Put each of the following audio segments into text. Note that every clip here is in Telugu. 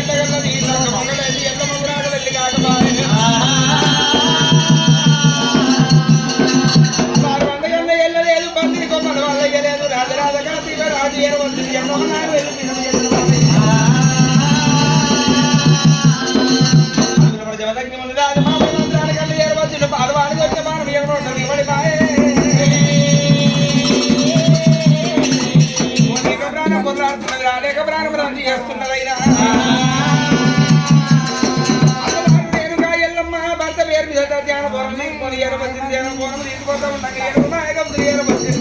ఎల్లగల్లది మొగలెల్లి ఎల్ల మొగరాడు వెళ్ళి కాకపాయే వారు వందగల్ల ఎల్లలేదు పందిరి కొమ్మలు వాళ్ళలేదు రాజరాజగా శివరాజు ఏరవచ్చింది ఎన్నో నాడు వెళ్ళి జమదగ్ని ముందు రాజు మామూలు కళ్ళు ఏరవచ్చుడు పాలువాడు వచ్చే బాణం ఏరవడం ఇవ్వడి పాయే ప్రాణం పొందాడుతున్నది రాలేక ప్రాణం రాజు చేస్తున్నదైనా భర్త పేరు మీద ధ్యాన పోరం తీసుకొని ఏరవచ్చింది ధ్యానం పోరం తీసుకొస్తా ఉన్నాక ఏరవచ్చింది ఏరవచ్చింది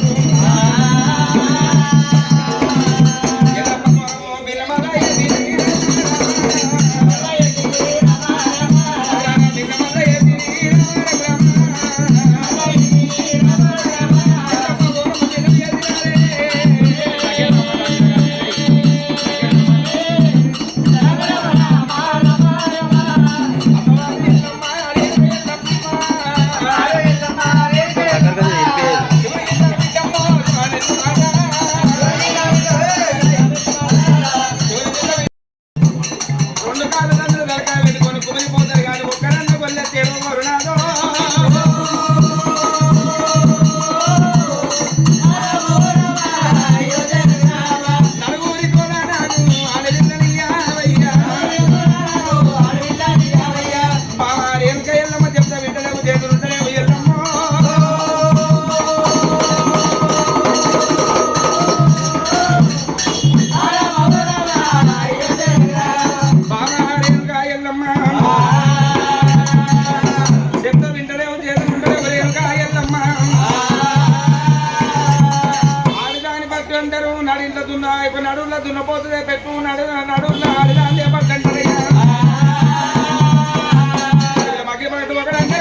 నడువుల దున్నపోతే పెట్టు నడువుల ఆడిదాన్ని పట్టంటారయ్యా మగ్గి పట్టు ఒకడంటే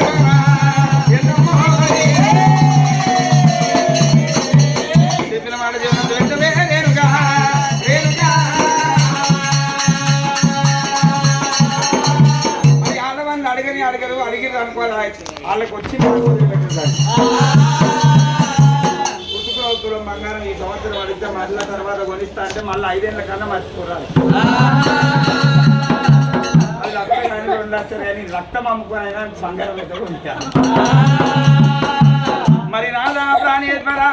చెప్పిన మాట జీవనం వెంటనే రేణుగా మరి ఆడవాళ్ళు అడగరు అనుకోవాలి వాళ్ళకి వచ్చి పెట్టారు బంగారం ఈ సంవత్సరం అడిగితే మళ్ళీ తర్వాత కొనిస్తా అంటే మళ్ళీ 5 ఏళ్ల కన్నా మర్చిపోరాలి అది లక్షలు 2 లక్షలు కానీ రక్తం అమ్ముకొని అయినా బంగారం అయితే ఉంటా మరి నాదా ప్రాణేశ్వరా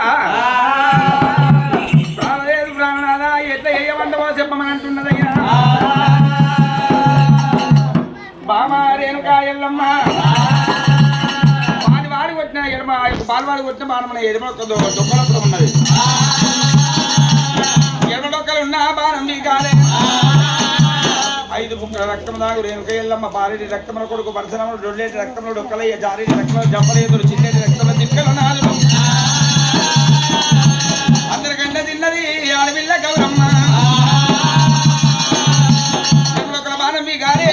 ప్రాణలేదు ప్రాణనాదా ఎట్లా వేయమంటవో చెప్పమని అంటున్నదయ్యా బామా రేణుకా ఎల్లమ్మ కొట్టిన ఎడమ పాల్వాడు కొట్టిన బాణం ఎడమ దొక్కలప్పుడు ఉన్నది ఎడమ డొక్కలు ఉన్నా బాణం కాలే 5 బుక్కల రక్తం దాగు రేణుక ఎల్లమ్మ పారేటి రక్తముల కొడుకు పరశురాముడు డొల్లేటి రక్తంలో డొక్కలయ్య జారేటి రక్తంలో జంపలేదురు చిన్నేటి రక్తంలో తిక్కలు 4 అందరికంటే తిన్నది ఆడపిల్ల గౌరమ్మ ఎడమ డొక్కల బాణం కాలే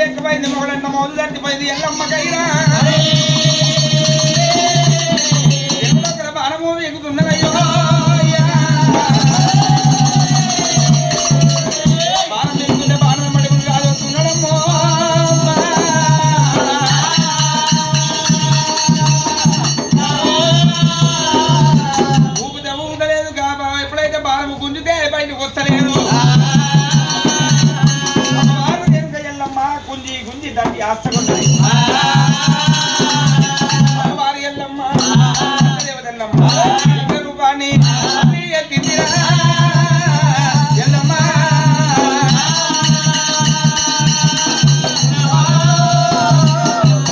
ఎక్కువైంది మొగడన్న మొదలు తట్టిపోయింది ఎల్లమ్మ కైరా ఎక్కడ బాణము ఎగుతున్నదయ్యో బాణం ఎక్కుతుంటే బాణం మడుగులు కాదు వస్తున్నాడమ్మో ఊపుతలేదు కాబా ఎప్పుడైతే బాణము గుంజితే బయటకు వస్తలేదు గుంజి దాన్ని ఆస్తకుంటాయి వారి ఎల్లమ్మ దేవతల్లమ్మ రూపాన్ని ఎత్తిరా ఎల్లమ్మ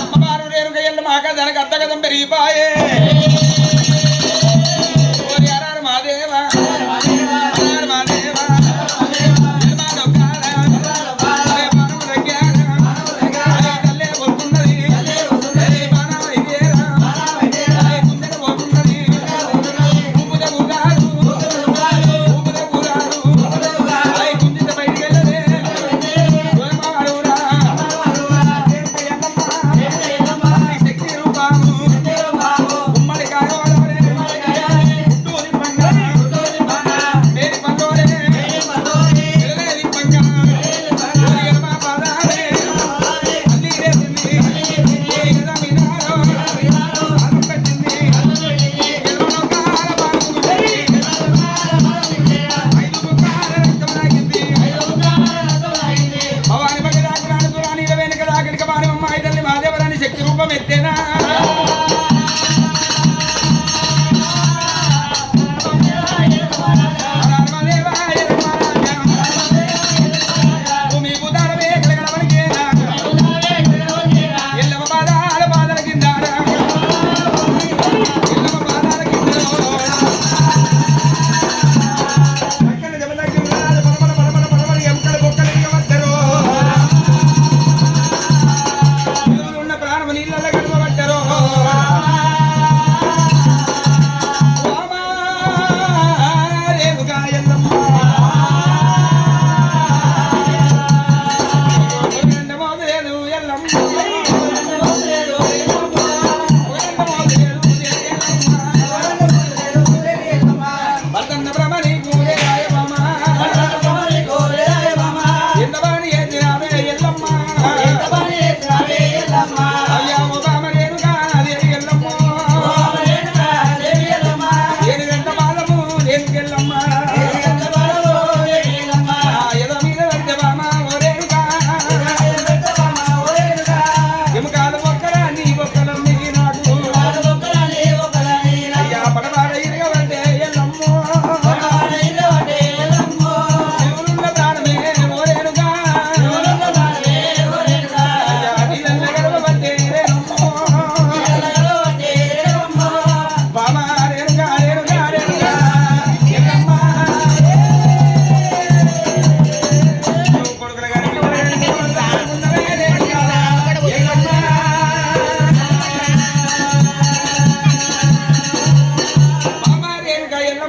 అమ్మవారు రేణుక ఎల్లమ్మ దానికి అర్థగతం పెరిగిపాయే మాదేవా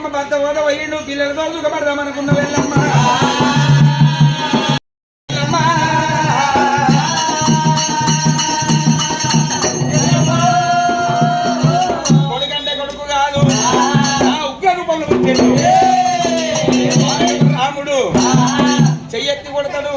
ఎల్లమ్మ భర్త పోత పోయిండు పిల్లలతో సుఖపడదామనుకున్న వెళ్ళమ్మ కొడుకంటే కొడుకు కాదు ఉగ్ర రూపంలో పుట్టాడు రాముడు చెయ్యెత్తి కొడతాడు